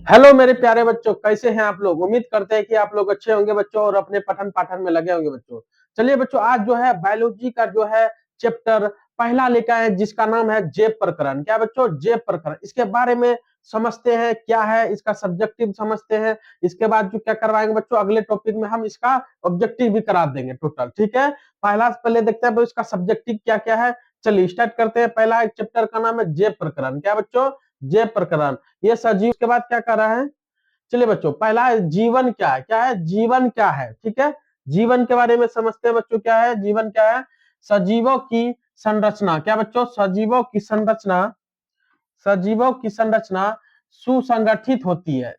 Hello मेरे प्यारे बच्चों, कैसे हैं आप लोग। उम्मीद करते हैं कि आप लोग अच्छे होंगे बच्चों और अपने पठन पाठन में लगे होंगे बच्चों। चलिए बच्चों, आज जो है बायोलॉजी का जो है चैप्टर पहला लेकर आए जिसका नाम है जेब प्रकरण। क्या बच्चों? जेब प्रकरण। इसके बारे में समझते हैं क्या है, इसका सब्जेक्टिव समझते हैं। इसके बाद जो क्या करवाएंगे बच्चों, अगले टॉपिक में हम इसका ऑब्जेक्टिव भी करा देंगे टोटल। ठीक है, पहला पहले देखते हैं इसका सब्जेक्टिव क्या क्या है। चलिए स्टार्ट करते हैं। पहला एक चैप्टर का नाम है जेब प्रकरण। क्या बच्चों? जेब प्रकरण। ये सजीव के बाद क्या कर रहा है। चलिए बच्चों, पहला है जीवन क्या है। क्या है? जीवन क्या है। ठीक है, जीवन के बारे में समझते हैं बच्चों। क्या है जीवन? क्या है? सजीवों की संरचना। क्या बच्चों? सजीवों की संरचना। सजीवों की संरचना सुसंगठित होती है।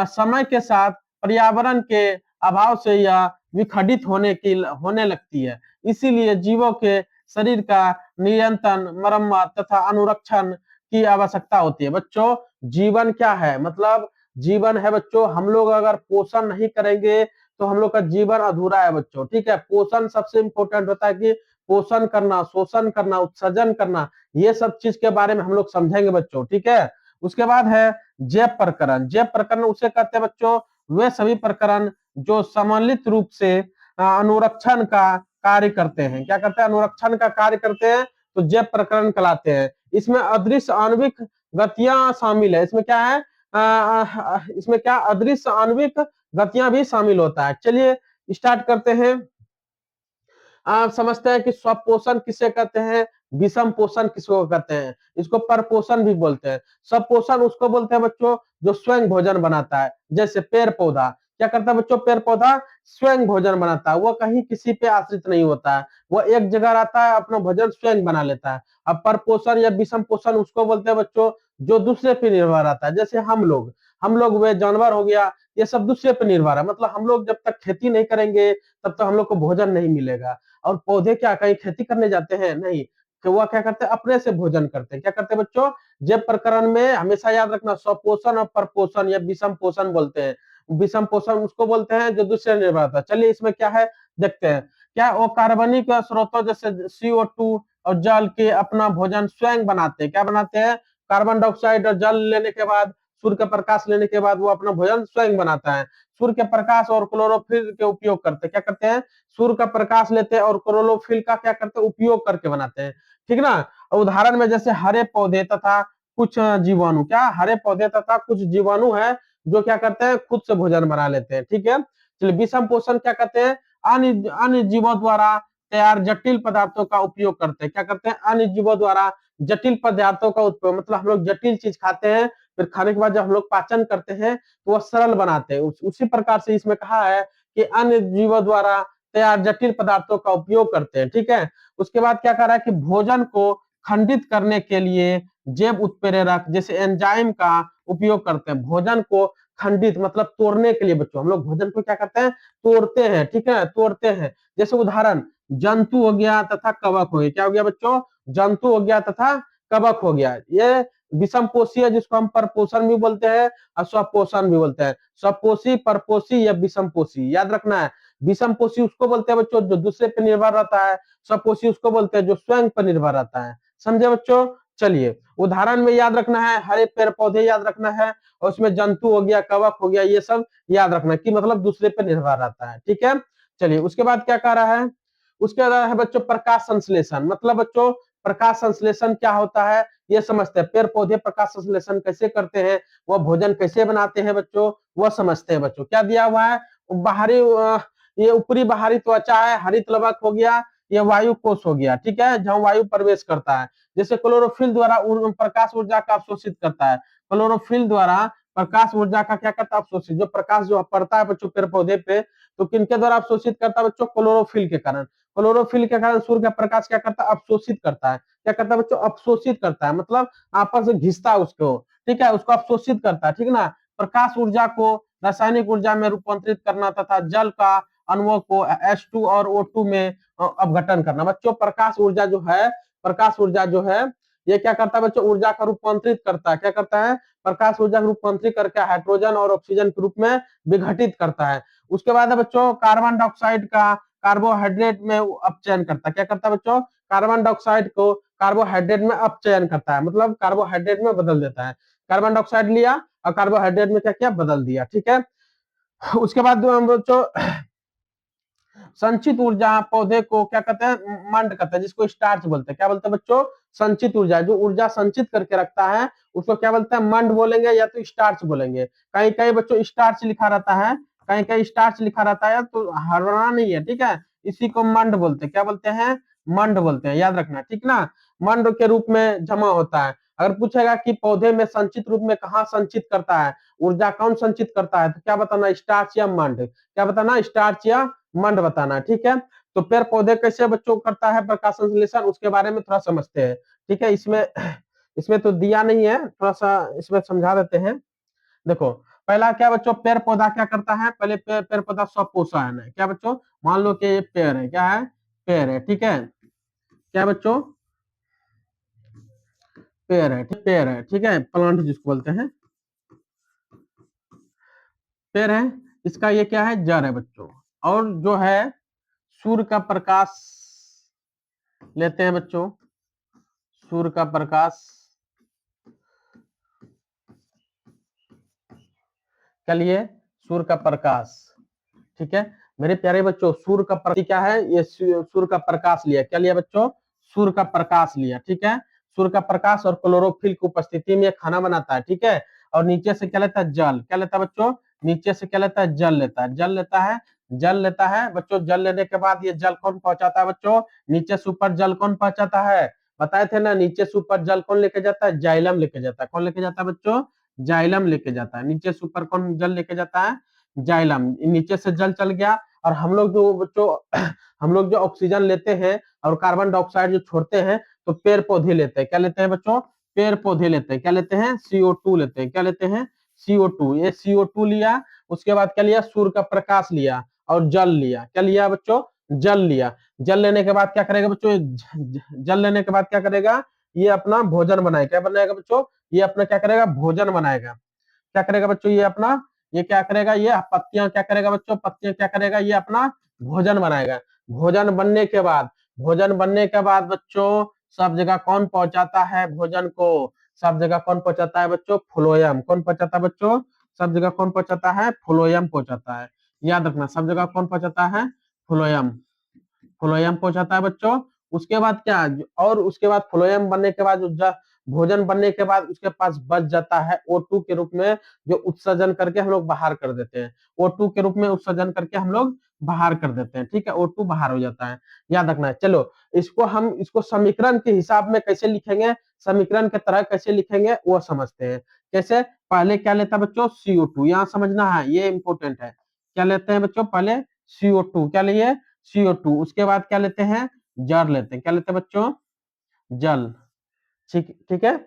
समय के साथ पर्यावरण के अभाव से यह विखंडित होने लगती है। इसीलिए जीवों के शरीर का नियंत्रण, मरम्मत तथा अनुरक्षण की आवश्यकता होती है। बच्चों, जीवन क्या है? मतलब जीवन है बच्चों, हम लोग अगर पोषण नहीं करेंगे तो हम लोग का जीवन अधूरा है बच्चों। ठीक है, पोषण सबसे इंपॉर्टेंट होता है कि पोषण करना, शोषण करना, उत्सर्जन करना, ये सब चीज के बारे में हम लोग समझेंगे बच्चों। ठीक है, उसके बाद है जैव प्रकरण। जैव प्रकरण उसे कहते हैं बच्चों वे सभी प्रकरण जो सम्मिलित रूप से अनुरक्षण का कार्य करते हैं। क्या करते हैं? अनुरक्षण का कार्य करते हैं, तो जैव प्रकरण कहलाते हैं। इसमें अदृश्य आणविक गतियां शामिल है। इसमें क्या है? इसमें क्या अदृश्य आणविक गतियां भी शामिल होता है। चलिए स्टार्ट करते हैं। आप समझते हैं कि स्वपोषण किसे कहते हैं, विषम पोषण किसको कहते हैं। इसको परपोषण भी बोलते हैं। स्वपोषण उसको बोलते हैं बच्चों जो स्वयं भोजन बनाता है। जैसे पेड़ पौधा क्या करता है बच्चों? पेड़ पौधा स्वयं भोजन बनाता है, वो कहीं किसी पे आश्रित नहीं होता है, वो एक जगह रहता है, अपना भोजन स्वयं बना लेता है। अब परपोषण या विषम पोषण उसको बोलते हैं बच्चों जो दूसरे पे निर्भर रहता है। जैसे हम लोग वे जानवर हो गया, ये सब दूसरे पे निर्भर है। मतलब हम लोग जब तक खेती नहीं करेंगे तब तक हम लोग को भोजन नहीं मिलेगा। और पौधे क्या कहीं खेती करने जाते हैं? नहीं, कि वह क्या करते हैं? अपने से भोजन करते हैं। क्या करते हैं बच्चों? जैव प्रकरण में हमेशा याद रखना, स्वपोषण और परपोषण या विषम पोषण बोलते हैं। विषम पोषण उसको बोलते हैं जो दूसरे निर्भर रहता है। चलिए इसमें क्या है देखते हैं। क्या वो कार्बनिक स्रोतों जैसे CO2 और जल के अपना भोजन स्वयं बनाते हैं। क्या बनाते हैं? कार्बन डाइऑक्साइड और जल लेने के बाद, सूर्य का प्रकाश लेने के बाद वो अपना भोजन स्वयं बनाता है। सूर्य के प्रकाश और क्लोरोफिल के उपयोग करते हैं। क्या करते हैं? सूर्य का प्रकाश लेते हैं और क्लोरोफिल का क्या करते हैं? उपयोग करके बनाते हैं। ठीक ना। उदाहरण में जैसे हरे पौधे तथा कुछ जीवाणु। क्या हरे पौधे तथा कुछ जीवाणु है जो क्या करते हैं? खुद से भोजन बना लेते हैं। ठीक है, चलिए विषम पोषण क्या कहते हैं? अन्य अन्य जीवों द्वारा तैयार जटिल पदार्थों का उपयोग करते हैं। क्या करते हैं? अन्य जीवों द्वारा जटिल पदार्थों का उपयोग, मतलब हम लोग जटिल चीज खाते हैं, फिर खाने के बाद जब हम लोग पाचन करते हैं तो वह सरल बनाते हैं। उसी प्रकार से इसमें कहा है कि अन्य जीवों द्वारा तैयार जटिल पदार्थों का उपयोग करते हैं। ठीक है, उसके बाद क्या कर रहा है कि भोजन को खंडित करने के लिए जैव उत्प्रेरक जैसे एंजाइम का उपयोग करते हैं। भोजन को खंडित मतलब तोड़ने के लिए बच्चों, हम लोग भोजन को क्या करते हैं? तोड़ते हैं। ठीक है, तोड़ते हैं। जैसे उदाहरण जंतु हो गया तथा कवक हो गया। क्या हो गया बच्चों? जंतु हो गया तथा कवक हो गया। ये विषम पोषी है जिसको हम परपोषण भी बोलते हैं और स्वपोषण भी बोलते हैं। स्वपोषी, परपोषी या विषम पोषी याद रखना है। विषम पोषी उसको बोलते हैं बच्चों जो दूसरे पे निर्भर रहता है। स्वपोषी उसको बोलते हैं जो स्वयं पर निर्भर रहता है। समझे बच्चों? चलिए उदाहरण में याद रखना है, हरे पेड़ पौधे याद रखना है, और उसमें जंतु हो गया, कवक हो गया, ये सब याद रखना कि मतलब दूसरे पे निर्भर रहता है। ठीक है, चलिए उसके बाद क्या कह रहा है? उसके बाद है बच्चों प्रकाश संश्लेषण। मतलब बच्चों प्रकाश संश्लेषण क्या होता है ये समझते हैं। पेड़ पौधे प्रकाश संश्लेषण कैसे करते हैं, वह भोजन कैसे बनाते हैं बच्चों, वह समझते हैं बच्चों। क्या दिया हुआ है? बाहरी ये ऊपरी बाहरी त्वचा है, हरित लवक हो गया, ये वायु कोश हो गया। ठीक है, जहां वायु प्रवेश करता है। जैसे क्लोरोफिल द्वारा प्रकाश ऊर्जा का अवशोषित करता है। क्लोरोफिल द्वारा प्रकाश ऊर्जा का क्या करता है? अवशोषित। जो प्रकाश जो पड़ता है बच्चों पेड़ पौधे पे, तो किनके द्वारा अवशोषित करता है बच्चों? क्लोरोफिल के कारण। क्लोरोफिल के कारण सूर्य का प्रकाश क्या करता है? अवशोषित करता है। क्या करता है बच्चों? अवशोषित करता है, मतलब आपस में घिसता है उसको। ठीक है, उसको अवशोषित करता है। ठीक ना। प्रकाश ऊर्जा को रासायनिक ऊर्जा में रूपांतरित करना तथा जल का अणुओं को H2 और O2 में अपघटन करना। बच्चों प्रकाश ऊर्जा जो है, प्रकाश ऊर्जा जो है ये क्या करता है बच्चों? ऊर्जा का रूपांतरित करता है। क्या करता है? प्रकाश ऊर्जा का रूपांतरित करके हाइड्रोजन और ऑक्सीजन के रूप में विघटित करता है। उसके बाद है बच्चों कार्बन डाइऑक्साइड का कार्बोहाइड्रेट में अपचयन करता है। क्या करता है बच्चों? कार्बन डाइऑक्साइड को कार्बोहाइड्रेट में अपचयन करता है, मतलब कार्बोहाइड्रेट में बदल देता है। कार्बन डाइऑक्साइड लिया और कार्बोहाइड्रेट में क्या किया, बदल दिया। ठीक है, उसके बाद बच्चों संचित ऊर्जा पौधे को क्या कहते हैं, मंड कहते हैं, जिसको स्टार्च बोलते हैं। क्या बोलते हैं बच्चों, संचित ऊर्जा, जो ऊर्जा संचित करके रखता है उसको क्या बोलते हैं, मंड बोलेंगे या तो स्टार्च बोलेंगे। कहीं कहीं बच्चों स्टार्च लिखा रहता है, कहीं कहीं स्टार्च लिखा रहता है, तो हरना नहीं है। ठीक है, इसी को मंड बोलते हैं। क्या बोलते हैं, मंड बोलते हैं, याद रखना। ठीक ना, मंड के रूप में जमा होता है। अगर पूछेगा कि पौधे में संचित रूप में कहाँ संचित करता है, ऊर्जा कौन संचित करता है, तो क्या बताना, स्टार्च या मंड। क्या बताना, स्टार्च या मंड बताना। ठीक है, तो पेड़ पौधे कैसे बच्चों करता है प्रकाश संश्लेषण, उसके बारे में थोड़ा समझते हैं। ठीक है, इसमें इसमें तो दिया नहीं है, थोड़ा सा इसमें समझा देते हैं। देखो, पहला क्या बच्चों, पेड़ पौधा क्या करता है, पहले पेड़ पौधा स्वपोषण है। क्या बच्चों, मान लो कि ये पेड़ है, क्या है, पेड़ है। ठीक है, क्या बच्चों, पेड़ है, पेड़ है। ठीक है, प्लांट जिसको बोलते हैं, पेड़ है, इसका ये क्या है, जड़ है बच्चों। और जो है सूर्य का प्रकाश लेते हैं बच्चों, सूर्य का प्रकाश के लिए, सूर्य का प्रकाश। ठीक है, मेरे प्यारे बच्चों, सूर्य का प्रकाश क्या है, ये सूर्य का प्रकाश लिया। क्या लिया बच्चों, सूर्य का प्रकाश लिया। ठीक है, सूर्य का प्रकाश और क्लोरोफिल की उपस्थिति में खाना बनाता है। ठीक है, और नीचे से क्या लेता है, जल। क्या लेता है बच्चों, नीचे से क्या लेता है, जल लेता है, जल लेता है, जल लेता है बच्चों। जल लेने के बाद ये जल कौन पहुंचाता है बच्चों, नीचे से ऊपर जल कौन पहुंचाता है, बताए थे ना, नीचे से ऊपर जल कौन लेके जाता है, जाइलम लेके जाता है। कौन लेके जाता है बच्चों, जाइलम लेके जाता है। नीचे से ऊपर कौन जल लेके जाता है, जाइलम। नीचे से जल चल गया, और हम लोग जो बच्चों हम लोग जो ऑक्सीजन लेते हैं और कार्बन डाइऑक्साइड जो छोड़ते हैं, तो पेड़ पौधे लेते हैं। क्या लेते हैं बच्चों, पेड़ पौधे लेते हैं। क्या लेते हैं, CO2 लेते हैं। क्या लेते हैं, CO2। ये CO2 लिया, उसके बाद क्या लिया, सूर्य का प्रकाश लिया और जल लिया। क्या लिया बच्चों, जल लिया। जल लेने के बाद क्या करेगा बच्चों, जल लेने के बाद क्या करेगा, ये अपना भोजन बनाएगा। क्या बनाएगा बच्चों, ये अपना क्या करेगा, भोजन बनाएगा। क्या करेगा बच्चों, ये अपना, ये क्या करेगा, ये पत्तियां क्या करेगा बच्चों, पत्तियां क्या करेगा, ये अपना भोजन बनाएगा। भोजन बनने के बाद, भोजन बनने के बाद बच्चों सब जगह कौन पहुंचाता है भोजन को, सब जगह कौन पहुंचाता है बच्चों, फ्लोएम। कौन पहुंचाता है बच्चों, सब जगह कौन पहुंचाता है, फ्लोएम पहुंचाता है। याद रखना, सब जगह कौन पहुंचाता है, फ्लोएम। फ्लोएम पहुंचाता है बच्चों। उसके बाद क्या, और उसके बाद फ्लोएम बनने के बाद भोजन बनने के बाद उसके पास बच जाता है O2 के रूप में, जो उत्सर्जन करके हम लोग बाहर कर देते हैं। O2 के रूप में उत्सर्जन करके हम लोग बाहर कर देते हैं। ठीक है, O2 बाहर हो जाता है, याद रखना है। चलो, इसको हम इसको समीकरण के हिसाब में कैसे लिखेंगे, समीकरण के तरह कैसे लिखेंगे वो समझते हैं। कैसे, पहले क्या लेता है बच्चों, CO2, यहाँ समझना है, ये इंपॉर्टेंट है। क्या लेते हैं बच्चों, पहले CO2, क्या लिए, CO2। उसके बाद क्या लेते हैं, जल लेते हैं। क्या लेते हैं बच्चों, जल। ठीक ठीक है,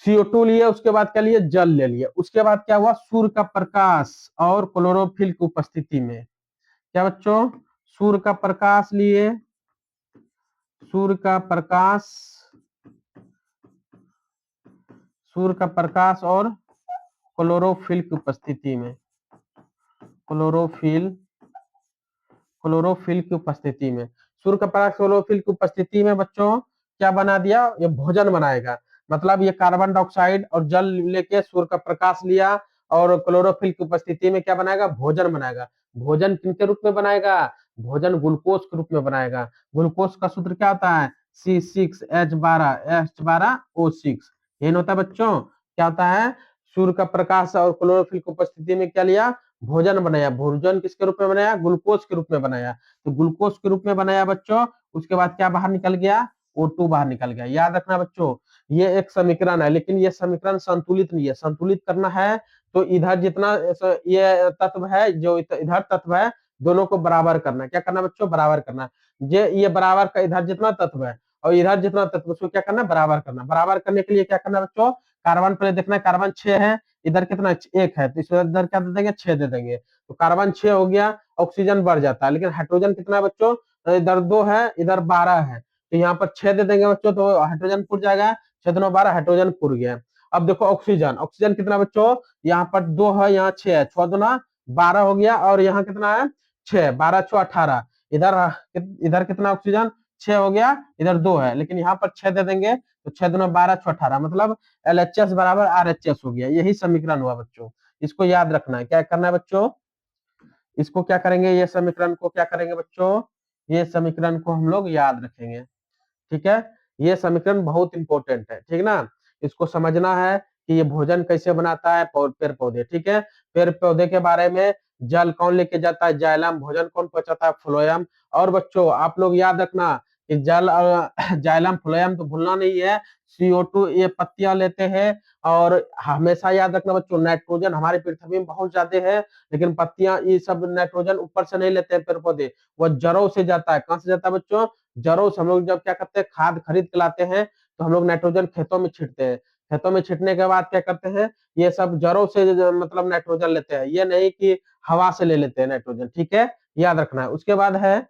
CO2 लिए, उसके बाद क्या लिए, जल ले लिए। उसके बाद क्या हुआ, सूर्य का प्रकाश और क्लोरोफिल की उपस्थिति में, क्या बच्चों, सूर्य का प्रकाश लिए, सूर्य का प्रकाश, सूर्य का प्रकाश और क्लोरोफिल की उपस्थिति में, क्लोरोफिल, क्लोरोफिल की उपस्थिति में, सूर्य का प्रकाश क्लोरोफिल की उपस्थिति में बच्चों क्या बना दिया, ये भोजन बनाएगा। मतलब ये कार्बन डाइऑक्साइड और जल लेके सूर्य का प्रकाश लिया और क्लोरोफिल की उपस्थिति में क्या बनाएगा, भोजन बनाएगा। भोजन किनके रूप में बनाएगा, भोजन ग्लूकोज के रूप में बनाएगा। ग्लूकोज का सूत्र क्या होता है, C6H12O6। यही होता है बच्चों, क्या होता है, सूर्य का प्रकाश और क्लोरोफिल की उपस्थिति में क्या लिया, भोजन बनाया। भोजन किसके रूप में बनाया, ग्लूकोज के रूप में बनाया। तो ग्लूकोज के रूप में बनाया बच्चों, उसके बाद क्या बाहर निकल गया, O2 बाहर निकल गया। याद रखना बच्चों, ये एक समीकरण है, लेकिन ये समीकरण संतुलित नहीं है। संतुलित करना है तो इधर जितना ये तत्व है, जो इधर तत्व है, दोनों को बराबर करना है। क्या करना बच्चों, बराबर करना। ये बराबर का इधर जितना तत्व है और इधर जितना तत्व, उसको क्या करना, बराबर करना। बराबर करने के लिए क्या करना बच्चों, कार्बन पहले देखना है, कार्बन 6 है, इधर कितना 1 है, तो इस इधर क्या दे देंगे, 6 दे देंगे। तो कार्बन 6 हो गया, ऑक्सीजन बढ़ जाता है। लेकिन हाइड्रोजन कितना है बच्चों, इधर 2 है, इधर 12 है, तो यहाँ पर 6 दे देंगे बच्चों, तो हाइड्रोजन पुर जाएगा। 6 2 12, हाइड्रोजन पुर गया। अब देखो ऑक्सीजन, ऑक्सीजन कितना बच्चों, यहाँ पर 2 है, यहाँ 6 है, 6 2 12 हो गया, और यहाँ कितना है, 6, 12 6 18। इधर इधर कितना ऑक्सीजन, 6 हो गया, इधर 2 है, लेकिन यहाँ पर 6 दे देंगे तो 6 दूना 12 6 18, मतलब LHS बराबर RHS हो गया। यही समीकरण हुआ बच्चों, इसको याद रखना है। क्या करना है बच्चों, इसको क्या करेंगे, ये समीकरण को क्या करेंगे बच्चों, ये समीकरण को हम लोग याद रखेंगे। ठीक है, ये समीकरण बहुत इंपॉर्टेंट है, ठीक ना। इसको समझना है कि ये भोजन कैसे बनाता है पेड़ पौधे। ठीक है, पेड़ पौधे के बारे में, जल कौन लेके जाता है, जाइलम, भोजन कौन पहुंचाता है, फ्लोएम। और बच्चों आप लोग याद रखना कि जल और जाइलम फ्लोएम तो भूलना नहीं है। CO2 ये पत्तियां लेते हैं। और हमेशा याद रखना बच्चों, नाइट्रोजन हमारी पृथ्वी में बहुत ज्यादा है, लेकिन पत्तियां ये सब नाइट्रोजन ऊपर से नहीं लेते हैं पेड़ पौधे, वो जड़ों से जाता है। कहां से जाता है बच्चों, जड़ों से। हम लोग जब क्या करते हैं, खाद खरीद के लाते हैं, तो हम लोग नाइट्रोजन खेतों में छींटते हैं। खेतों में छींटने के बाद क्या करते हैं, ये सब जड़ों से मतलब नाइट्रोजन लेते हैं, ये नहीं कि हवा से ले लेते हैं नाइट्रोजन। ठीक है, याद रखना है। उसके बाद है,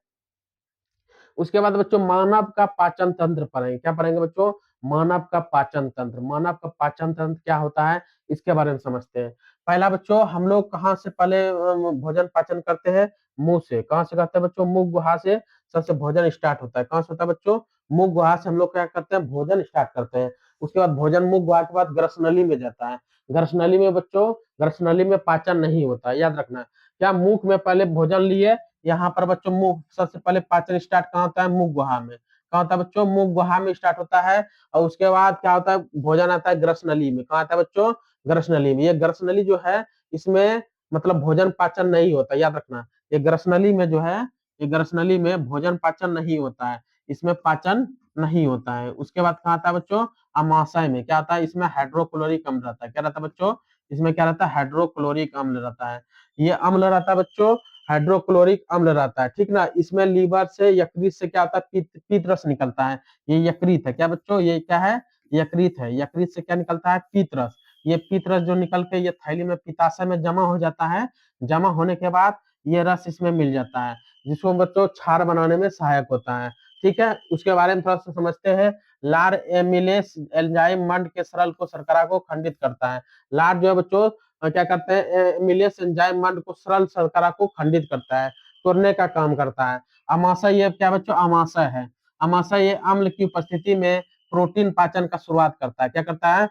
उसके बाद बच्चों मानव का पाचन तंत्र पढ़ेंगे। क्या पढ़ेंगे बच्चों, मानव का पाचन तंत्र। मानव का पाचन तंत्र क्या होता है, इसके बारे में समझते हैं। पहला बच्चों, हम लोग कहाँ से पहले भोजन पाचन करते हैं, मुंह से। कहाँ से करते हैं बच्चों, मुंह गुहा से सबसे भोजन स्टार्ट होता है। कहाँ से होता है बच्चों, मुंह गुहा से हम लोग क्या करते हैं, भोजन स्टार्ट करते हैं। उसके बाद भोजन मुंह गुहा के बाद ग्रसनली में जाता है। ग्रसनली में बच्चों, ग्रसनली में पाचन नहीं होता, याद रखना। क्या मुंह में पहले भोजन लिए, यहाँ पर बच्चों मुंह सबसे पहले पाचन स्टार्ट कहाँ होता है, मुंह गुहा में। कहाँ होता है बच्चों, मुंह गुहा में स्टार्ट होता है। और उसके बाद क्या होता है, भोजन आता है ग्रसनली में। कहाँ आता है बच्चों, ग्रसनली में। ये ग्रसनली जो है, इसमें मतलब भोजन पाचन नहीं होता, याद रखना। ये ग्रसनली में जो है, ये ग्रसनली में भोजन पाचन नहीं होता है, इसमें पाचन नहीं होता है। उसके बाद कहाँ आता है बच्चों, अमाशय में। क्या आता है, इसमें हाइड्रोक्लोरिक अम्ल रहता है। क्या रहता है बच्चों, इसमें क्या रहता है, हाइड्रोक्लोरिक अम्ल रहता है। ये अम्ल रहता है बच्चों, हाइड्रोक्लोरिक अम्ल रहता है। ठीक ना, इसमें लीवर से, यकृत से क्या होता है, पीत रस निकलता है। ये यकृत है। क्या बच्चों, ये क्या है, यकृत है। यकृत से क्या निकलता है, पीत रस। ये पीत रस जो निकल के ये थैली में, पित्ताशय में जमा हो जाता है। जमा होने के बाद ये रस इसमें मिल जाता है, जिसको बच्चों क्षार बनाने में सहायक होता है। ठीक है, उसके बारे में थोड़ा सा समझते हैं। लार एमिलेस एंजाइम मंड के सरल को शर्करा को खंडित करता है। लार जो है बच्चों क्या करते हैं, एमिलेस एंजाइम मंड को सरल शर्करा को खंडित करता है, तोड़ने का काम करता है। अमाशय ये क्या बच्चों, अमाशय है। अमाशय ये अम्ल की उपस्थिति में प्रोटीन पाचन का शुरुआत करता है। क्या करता है,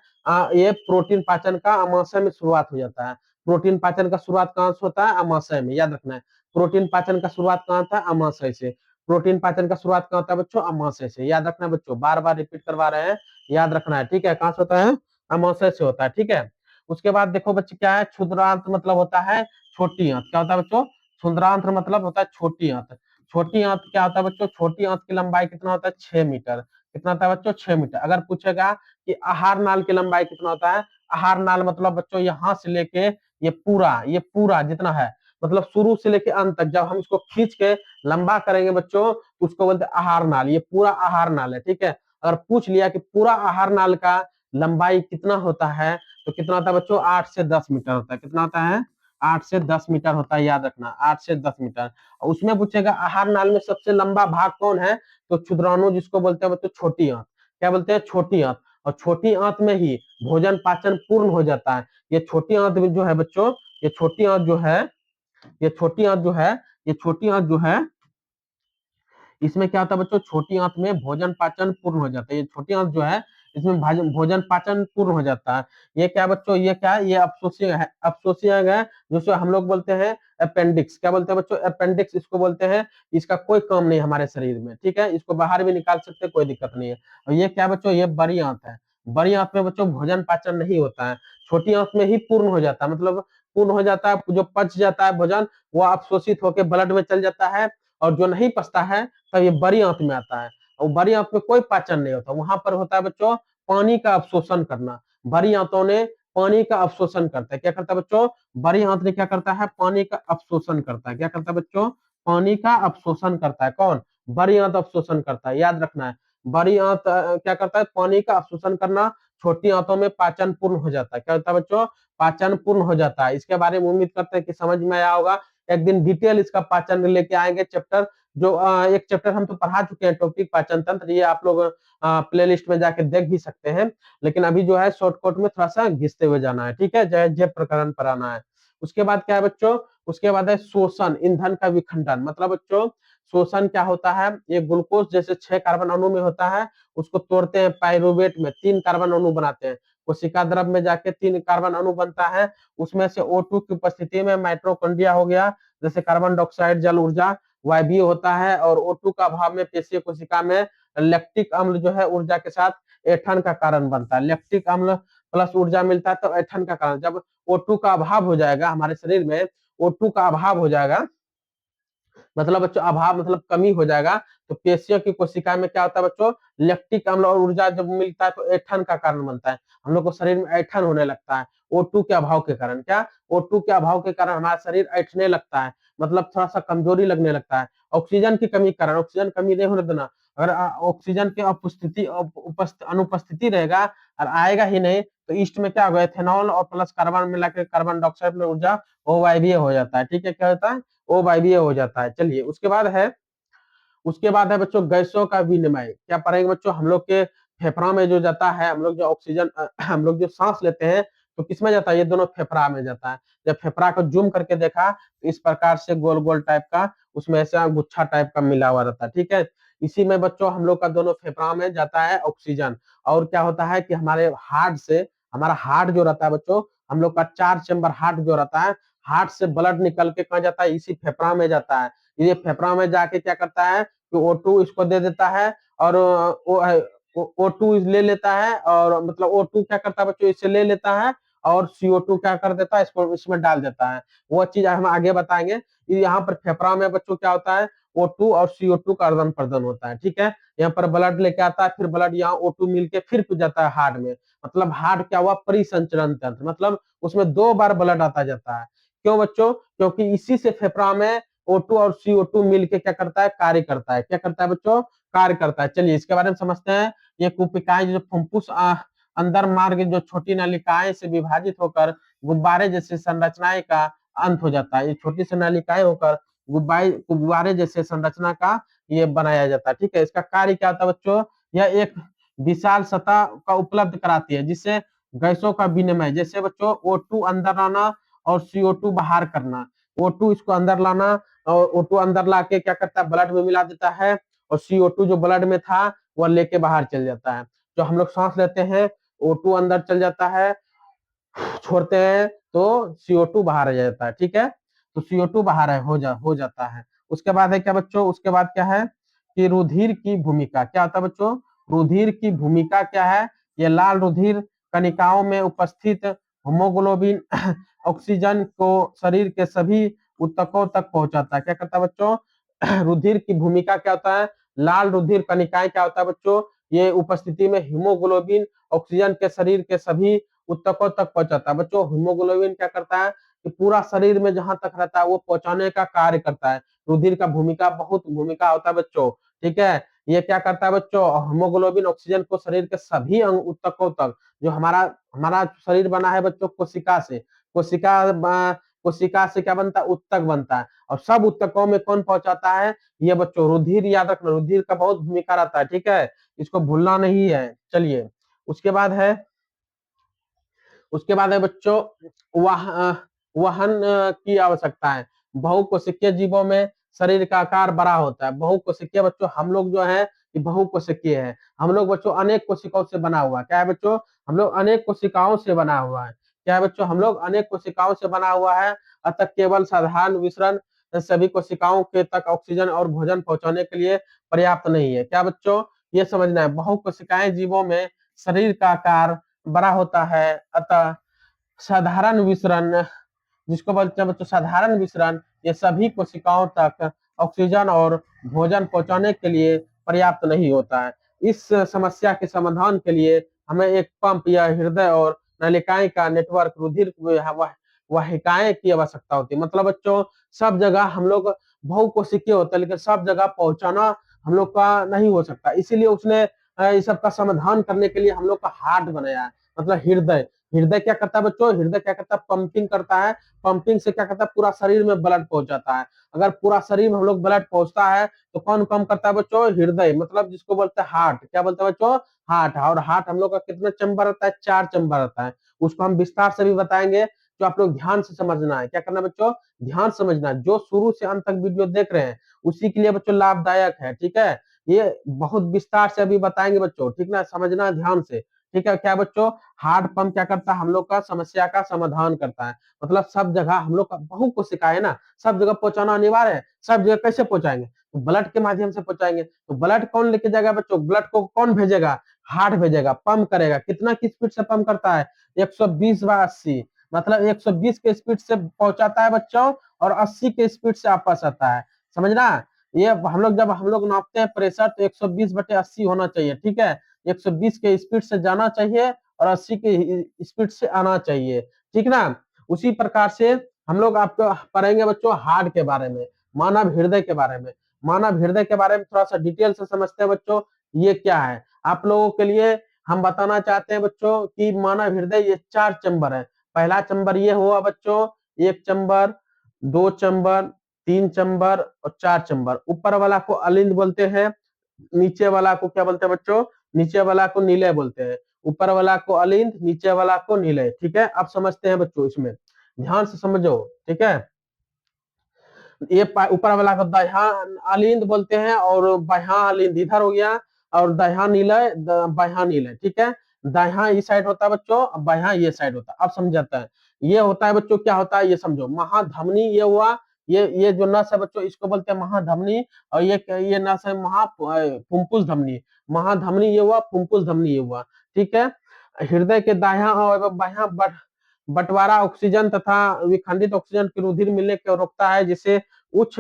ये प्रोटीन पाचन का अमाशय में शुरुआत हो जाता है। प्रोटीन पाचन का शुरुआत कहाँ से होता है, अमाशय में, याद रखना है। प्रोटीन पाचन का शुरुआत कहाँ था, अमाशय से। प्रोटीन पाचन का शुरुआत कहाँ होता है बच्चों, अमाशय से। याद रखना है बच्चों, बार बार रिपीट करवा रहे हैं, याद रखना है। ठीक है, कहाँ से होता है, अमाशय से होता है। ठीक है, उसके बाद देखो बच्चे क्या है, क्षुद्रांत मतलब होता है छोटी आंत। क्या होता है बच्चों, क्षुद्रांत मतलब होता है छोटी आंत। छोटी आंत क्या होता है बच्चों, छोटी आंत की लंबाई कितना होता है, 6 मीटर। कितना होता है बच्चों, 6 मीटर। अगर पूछेगा कि आहार नाल की लंबाई कितना होता है, आहार नाल मतलब बच्चों यहाँ से लेके ये पूरा जितना है, मतलब शुरू से लेके अंत तक, जब हम इसको खींच के लंबा करेंगे बच्चों, तो उसको बोलते हैं आहार नाल। ये पूरा आहार नाल है। ठीक है, अगर पूछ लिया कि पूरा आहार नाल का लंबाई कितना होता है, तो कितना होता है बच्चों, 8 से 10 मीटर होता है। कितना होता है, 8 से 10 मीटर होता है, याद रखना, 8 से 10 मीटर। और उसमें पूछेगा आहार नाल में सबसे लंबा भाग कौन है, तो क्षुद्राणु जिसको बोलते हैं बच्चों छोटी आंत। क्या बोलते हैं, छोटी आंत। और छोटी आंत में ही भोजन पाचन पूर्ण हो जाता है। ये छोटी आंत में जो है बच्चों, ये छोटी आंत जो है, ये छोटी आंत जो है, ये छोटी आंत जो है, इसमें क्या होता है बच्चों, छोटी आंत में भोजन पाचन पूर्ण हो जाता है। ये छोटी आंत जो है, इसमें भोजन पाचन पूर्ण हो जाता है। ये क्या बच्चों, ये क्या है, ये अपसोसिया है। अपसोसिया है जिसको हम लोग बोलते हैं अपेंडिक्स। क्या बोलते हैं बच्चों, अपेंडिक्स इसको बोलते हैं। इसका कोई काम नहीं हमारे शरीर में। ठीक है, इसको बाहर भी निकाल सकते हैं, कोई दिक्कत नहीं है। और ये क्या बच्चों, ये बड़ी आंत है। बड़ी आंत में बच्चों भोजन पाचन नहीं होता है, छोटी आंत में ही पूर्ण हो जाता है। मतलब पूर्ण हो जाता है, जो पच जाता है भोजन, वो अवशोषित होकर ब्लड में चल जाता है। और जो नहीं पचता है, तब ये बड़ी आंत में आता है। और बड़ी आंत में कोई पाचन नहीं होता, वहां पर होता है बच्चों पानी का अवशोषण करना। बड़ी आंतों ने पानी का अवशोषण करता है। क्या करता है बच्चों, बड़ी आंत ने क्या करता है, पानी का अवशोषण करता है। क्या करता है बच्चों, पानी का अवशोषण करता है। कौन, बड़ी आंत अवशोषण करता है, याद रखना है। बड़ी आंत क्या करता है, पानी का अवशोषण करना। छोटी आंतों में पाचन पूर्ण हो जाता है। क्या होता है बच्चों, पाचन पूर्ण हो जाता है। इसके बारे में उम्मीद करते हैं कि समझ में आया होगा। एक दिन डिटेल इसका पाचन लेके आएंगे चैप्टर, जो एक चैप्टर हम तो पढ़ा चुके हैं, टॉपिक पाचन तंत्र। ये आप लोग प्ले लिस्ट में जाके देख भी सकते हैं, लेकिन अभी जो है शॉर्टकट में थोड़ा सा घिसते हुए जाना है। ठीक है, जय जय प्रकरण पर आना है। उसके बाद क्या है बच्चों, उसके बाद है शोषण, ईंधन का विखंडन। मतलब बच्चों शोषण क्या होता है, ये ग्लूकोज जैसे 6 कार्बन अणु में होता है, उसको तोड़ते हैं पाइरुवेट में, 3 कार्बन अणु बनाते हैं। कोशिका द्रव में जाके 3 कार्बन अणु बनता है, उसमें से O2 की उपस्थिति में माइटोकॉन्ड्रिया हो गया, जैसे कार्बन डाइऑक्साइड जल ऊर्जा वायवीय होता है, और O2 का अभाव में पेशीय कोशिका में लैक्टिक अम्ल जो है ऊर्जा के साथ ऐठन का कारण बनता है। लैक्टिक अम्ल प्लस ऊर्जा मिलता है तो ऐठन का कारण, जब O2 का अभाव हो जाएगा हमारे शरीर में, O2 का अभाव हो जाएगा, मतलब बच्चों अभाव मतलब कमी हो जाएगा, तो पेशियों की कोशिका में क्या होता है बच्चों, लैक्टिक अम्ल और ऊर्जा जब मिलता है तो ऐठन का कारण बनता है, हम लोग को शरीर में ऐठन होने लगता है O2 के अभाव के कारण। क्या, O2 के अभाव के कारण हमारा शरीर ऐठने लगता है, मतलब थोड़ा सा कमजोरी लगने लगता है। ऑक्सीजन की कमी के कारण, ऑक्सीजन कमी नहीं होने देना, अगर ऑक्सीजन की उपस्थिति अनुपस्थिति रहेगा और आएगा ही नहीं, तो ईस्ट में क्या होगा, एथेनॉल और प्लस कार्बन मिला के कार्बन डाइऑक्साइड में ऊर्जा ओ वायवीय हो जाता है। ठीक है, क्या होता है, ओ वायवीय हो जाता है। चलिए उसके बाद है बच्चों गैसों का विनिमय। क्या पढ़ेंगे बच्चों, हम लोग के फेफड़ा में जो जाता है, हम लोग जो ऑक्सीजन हम लोग जो सांस लेते हैं तो किसमें जाता है, ये दोनों फेफड़ा में जाता है। जब फेफड़ा को जूम करके देखा तो इस प्रकार से गोल गोल टाइप का उसमें ऐसा गुच्छा टाइप का मिला हुआ रहता है। ठीक है, इसी में बच्चों हम लोग का दोनों फेफड़ा में जाता है ऑक्सीजन। और क्या होता है कि हमारे हार्ट से, हमारा हार्ट जो रहता है बच्चों, हम लोग का 4 चेम्बर हार्ट जो रहता है, हार्ट से ब्लड निकल के कहाँ जाता है, इसी फेफड़ा में जाता है। ये फेफड़ा में जाके क्या करता है कि O2 इसको दे देता है, और O2 ले लेता है, और मतलब O2 क्या करता है बच्चों, इससे ले लेता है, और CO2 क्या कर देता है, इसको इसमें डाल देता है। वो चीज हम आगे बताएंगे। यहाँ पर फेफड़ा में बच्चों क्या होता है, O2 और CO2 का आदान प्रदान होता है। ठीक है, यहाँ पर ब्लड लेके आता है, फिर ब्लड यहाँ O2 मिलके फिर जाता है हार्ट में, मतलब हार्ट क्या हुआ, परिसंचरण तंत्र, मतलब उसमें 2 बार ब्लड आता जाता है। क्यों बच्चों, क्योंकि इसी से फेफड़ा में O2 और CO2 मिलके क्या करता है, कार्य करता है। क्या करता है बच्चों, कार्य करता है। चलिए इसके बारे में समझते हैं। ये कुपिकाएं जो फुफ्फुस अंदर मार्ग जो छोटी नलिकाएं से विभाजित होकर गुब्बारे जैसे संरचनाएं का अंत हो जाता है। ये छोटी सी नलिकाएं होकर गुब्बारे जैसे संरचना का ये बनाया जाता है। ठीक है, इसका कार्य क्या होता है बच्चों, यह एक विशाल सतह का उपलब्ध कराती है, जिससे गैसों का विनिमय, जैसे बच्चों O2 अंदर लाना और CO2 बाहर करना। O2 इसको अंदर लाना, और O2 अंदर लाके क्या करता है, ब्लड में मिला देता है, और CO2 जो ब्लड में था वह लेके बाहर चल जाता है। जो हम लोग सांस लेते हैं O2 अंदर चल जाता है, छोड़ते हैं तो CO2 बाहर आ जाता है। ठीक है, तो CO2 बाहर है हो जाता है। उसके बाद है क्या बच्चों, उसके बाद क्या है कि रुधिर की भूमिका क्या होता है बच्चों, रुधिर की भूमिका क्या है, ये लाल रुधिर कणिकाओं में उपस्थित होमोग्लोबिन ऑक्सीजन को शरीर के सभी ऊतकों तक पहुंचाता है। क्या करता है बच्चों, रुधिर की भूमिका क्या होता है, लाल रुधिर कणिकाएं क्या होता है बच्चों, ये उपस्थिति में हीमोग्लोबिन ऑक्सीजन के शरीर के सभी ऊतकों तक पहुंचाता है। बच्चों हीमोग्लोबिन क्या करता है कि पूरा शरीर में जहां तक रहता है वो पहुंचाने का कार्य करता है। रुधिर का भूमिका बहुत भूमिका होता है बच्चों। ठीक है, ये क्या करता है बच्चों, हीमोग्लोबिन ऑक्सीजन को शरीर के सभी अंग ऊतकों तक, जो हमारा हमारा शरीर बना है बच्चों कोशिका से, कोशिका से क्या बनता है, ऊतक बनता है, और सब ऊतकों में कौन पहुंचाता है, ये बच्चों रुधिर। याद रखना, रुधिर का बहुत भूमिका रहता है। ठीक है, इसको भूलना नहीं है। चलिए उसके बाद है, बच्चों वहन की आवश्यकता है। बहुकोशिकीय जीवों में शरीर का आकार बड़ा होता है। बहुकोशिकीय बच्चों, हम लोग जो है ये बहुकोशिकीय है। हम लोग बच्चों अनेक कोशिकाओं से बना हुआ है। क्या है बच्चों, हम लोग अनेक कोशिकाओं से बना हुआ है। क्या है बच्चों, हम लोग अनेक कोशिकाओं से बना हुआ है। अतः केवल साधारण विसरण सभी कोशिकाओं के तक ऑक्सीजन और भोजन पहुंचाने के लिए पर्याप्त नहीं है। क्या बच्चों, ये समझना है, बहुकोशिकाएं जीवों में शरीर का आकार बड़ा होता है। अतः साधारण विसरण, जिसको बोलते हैं बच्चों साधारण विसरण, ये सभी कोशिकाओं तक ऑक्सीजन और भोजन पहुंचाने के लिए पर्याप्त नहीं होता है। इस समस्या के समाधान के लिए हमें एक पंप या हृदय और नलिकाएं का नेटवर्क, रुधिर वाहिकाएं की आवश्यकता होती है। मतलब बच्चों सब जगह हम लोग बहुकोशिकीय होते हैं, लेकिन सब जगह पहुंचाना हम लोग का नहीं हो सकता। इसीलिए उसने इस सब का समाधान करने के लिए हम लोग का हार्ट बनाया है, मतलब हृदय। हृदय क्या करता है बच्चों, हृदय क्या करता है, पंपिंग करता है। पंपिंग से क्या करता है, पूरा शरीर में ब्लड पहुंच जाता है। अगर पूरा शरीर में हम लोग ब्लड पहुंचता है तो कौन कम करता है बच्चों, हृदय, मतलब जिसको बोलते हैं हार्ट। क्या बोलते हैं बच्चों, हार्ट। और हार्ट हम लोग का कितना चैम्बर रहता है, 4 चैम्बर रहता है। उसको हम विस्तार से भी बताएंगे जो आप लोग ध्यान से समझना है। क्या करना है बच्चों? ध्यान समझना है। जो शुरू से अंत तक वीडियो देख रहे हैं उसी के लिए बच्चों लाभदायक है, ठीक है। ये बहुत विस्तार से अभी बताएंगे बच्चों, ठीक ना, समझना है ध्यान से, ठीक है। क्या बच्चों? हार्ट पंप क्या करता है? हम लोग का समस्या का समाधान करता है। मतलब सब जगह हम लोग का बहुत को सिखाए ना, सब जगह पहुंचाना अनिवार्य है। सब जगह कैसे पहुंचाएंगे? तो ब्लड के माध्यम से पहुंचाएंगे। तो ब्लड कौन लेके जाएगा बच्चों? ब्लड को कौन भेजेगा? हार्ट भेजेगा, पंप करेगा। कितना की स्पीड से पंप करता है? 120/80, मतलब 120 के स्पीड से पहुंचाता है बच्चों, और 80 के स्पीड से वापस आता है। समझना? ये हम लोग जब हम लोग नापते हैं प्रेशर तो 120/80 होना चाहिए, ठीक है। 120 के स्पीड से जाना चाहिए और 80 के स्पीड से आना चाहिए, ठीक ना। उसी प्रकार से हम लोग आपको पढ़ेंगे बच्चों हार्ट के बारे में, मानव हृदय के बारे में। मानव हृदय के बारे में थोड़ा सा डिटेल से समझते हैं बच्चों, ये क्या है। आप लोगों के लिए हम बताना चाहते हैं बच्चों कि मानव हृदय ये 4 चैम्बर है। पहला चैम्बर ये हुआ बच्चों, 1 चैम्बर, 2 चैम्बर, 3 चैम्बर और 4 चैम्बर। ऊपर वाला को अलिंद बोलते हैं, नीचे वाला को क्या बोलते हैं बच्चों? नीचे वाला को नीले बोलते हैं। ऊपर वाला को अलिंद, नीचे वाला को नीले, ठीक है। अब समझते हैं बच्चों, इसमें ध्यान से समझो, ठीक है। ये ऊपर वाला को दाह्या अलिंद बोलते हैं और बाह्या अलिंद इधर हो गया, और दाह्या नीले, बाह्या नीले, ठीक है। दाह्या इस साइड होता है बच्चों, बाह्या ये साइड होता है। अब समझाता है, ये होता है बच्चों, क्या होता है ये समझो। महाधमनी ये हुआ, ये जो नस है बच्चों इसको बोलते हैं महाधमनी, और ये नस है फुफ्फुस धमनी। महाधमनी ये हुआ, फुफ्फुस धमनी ये हुआ, ठीक है। हृदय के दाह्या और बाह्या बंटवारा ऑक्सीजन तथा विखंडित ऑक्सीजन की रुधिर मिलने को रोकता है, जिससे उच्च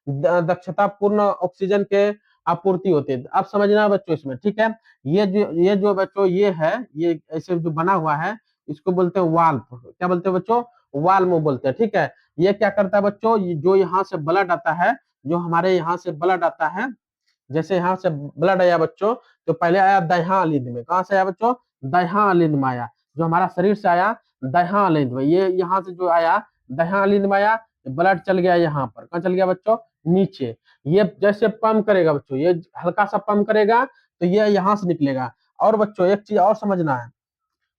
दक्षता पूर्ण ऑक्सीजन के आपूर्ति होती है। अब समझना बच्चों इसमें, ठीक है। ये जो बच्चों ये है, ये ऐसे जो बना हुआ है इसको बोलते हैं वाल्व। क्या बोलते हैं बच्चों? वाल्व बोलते हैं, ठीक है। ये क्या करता है बच्चों? जो यहाँ से ब्लड आता है, जो हमारे यहाँ से ब्लड आता है, जैसे यहाँ से ब्लड आया बच्चों, तो पहले आया दाह्या अलिंद में। कहाँ से आया बच्चों? दाह्या अलिंद में आया। जो हमारा शरीर से आया दाह्या अलिंद में, ये यहाँ से जो आया दाह्या अलिंद में आया, ब्लड चल गया यहाँ पर। कहाँ चल गया बच्चों? नीचे। ये जैसे पंप करेगा बच्चों, ये हल्का सा पंप करेगा तो ये यहाँ से निकलेगा। और बच्चों एक चीज और समझना है।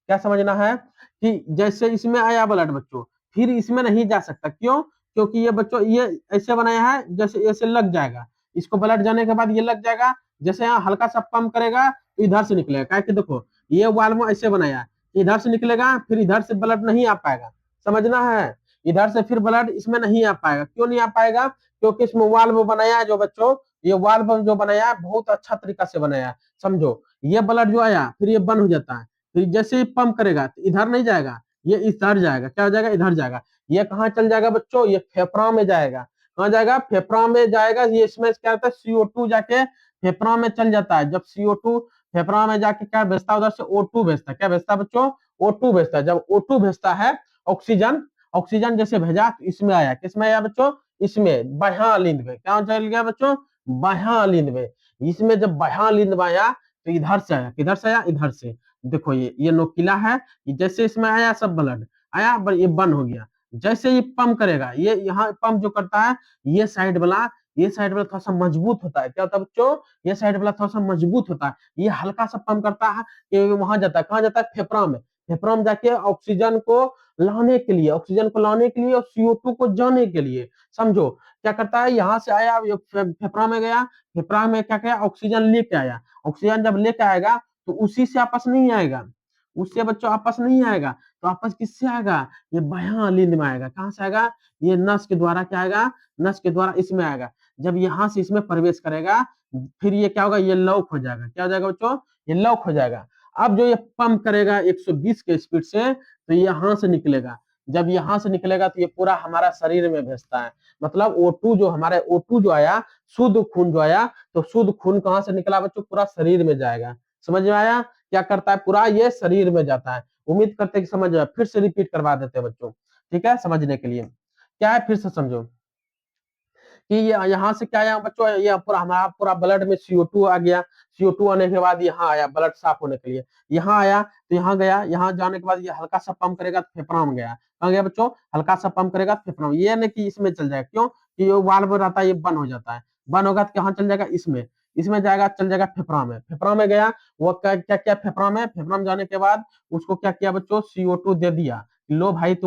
क्या समझना है? कि जैसे इसमें आया ब्लड बच्चों, फिर इसमें नहीं जा सकता। क्यों? क्योंकि ये बच्चों ये ऐसे बनाया है, जैसे ऐसे लग जाएगा, इसको ब्लड जाने के बाद ये लग जाएगा। जैसे यहाँ हल्का सा पंप करेगा तो इधर से निकलेगा। क्या कि देखो ये वाल्व ऐसे बनाया, इधर से निकलेगा, फिर इधर से ब्लड नहीं आ पाएगा। समझना है? इधर से फिर ब्लड इसमें नहीं आ पाएगा। क्यों नहीं आ पाएगा? क्योंकि इसमें वाल्व बनाया है जो बच्चों, ये वाल्व जो बनाया है बहुत अच्छा तरीका से बनाया है। समझो, ये ब्लड जो आया फिर ये बंद हो जाता है, फिर जैसे ही पंप करेगा तो इधर नहीं जाएगा, ये इधर जाएगा। क्या हो जाएगा? इधर जाएगा। ये कहाँ चल जाएगा बच्चों? ये फेफड़ा में जाएगा। कहाँ जाएगा? फेफड़ा में जाएगा। ये इसमें क्या होता है? CO2 जाके फेफड़ा में चल जाता है। जब CO2 फेफड़ा में जाके क्या भेजता है? उधर से O2 भेजता है। क्या भेजता है बच्चों? O2 भेजता है। जब O2 भेजता है, ऑक्सीजन, ऑक्सीजन जैसे भेजा तो इसमें आया। किसमें आया बच्चों? इसमें बाह्य अलिंद में। क्या चल गया बच्चों? बाह्य अलिंद में। इसमें जब बाह्य अलिंद में आया तो इधर से आया। किधर से आया? इधर से। देखो ये नोकीला है, जैसे इसमें आया सब ब्लड आया, ये बंद हो गया। जैसे ये पंप करेगा, ये यहाँ पंप जो करता है, ये साइड वाला थोड़ा सा मजबूत होता है। क्या होता है बच्चों? ये साइड वाला थोड़ा सा मजबूत होता है। ये हल्का सा पंप करता है, ये वहां जाता है। कहाँ जाता है? फेफड़ा में। फेफड़ा में जाके ऑक्सीजन को लाने के लिए, ऑक्सीजन को लाने के लिए और CO2 को जाने के लिए। समझो क्या करता है? यहाँ से आया, फेफड़ा में गया, फेफड़ा में क्या किया? ऑक्सीजन लेके आया। ऑक्सीजन जब लेके आएगा तो उसी से आपस नहीं आएगा, उससे बच्चों आपस नहीं आएगा। तो आपस किससे आएगा? ये बाह्य अलिंद में आएगा। कहाँ से आएगा? ये नस के द्वारा। क्या आएगा? नस के द्वारा इसमें आएगा। जब यहाँ से इसमें प्रवेश करेगा फिर ये क्या होगा? ये लॉक हो जाएगा। क्या हो जाएगा बच्चों? ये लॉक हो जाएगा। अब जो ये पंप करेगा 120 के स्पीड से, तो यहाँ से निकलेगा। जब यहाँ से निकलेगा तो ये पूरा हमारा शरीर में भेजता है। मतलब O2 जो हमारे O2 जो आया, शुद्ध खून जो आया, तो शुद्ध खून कहाँ से निकला बच्चों? पूरा शरीर में जाएगा। समझ में आया? क्या करता है? पूरा ये शरीर में जाता है। उम्मीद करते हैं कि समझ में। फिर से रिपीट करवा देते हैं बच्चों, ठीक है, समझने के लिए। क्या है? फिर से समझो कि ये यहाँ से क्या आया बच्चों? ये पूरा हमारा पूरा ब्लड में CO2 आ गया। CO2 आने के बाद यहाँ आया ब्लड साफ होने के लिए। यहाँ आया तो यहाँ गया, यहाँ जाने के बाद ये हल्का सा पंप करेगा तो फेफड़ा में गया। कहाँ गया बच्चों? हल्का सा पंप करेगा तो फेफड़ा में। ये नहीं कि इसमें चल जाएगा। क्यों? कि ये वाल्व रहता है, ये बंद हो जाता है। बंद होगा तो कहाँ चल जाएगा? इसमें। इसमें जाएगा, चल जाएगा फेफड़ा में। फेफड़ा में गया, वो क्या क्या किया? फेफड़ा में जाने के बाद उसको क्या किया बच्चों? CO2 दे दिया। कि लो भाई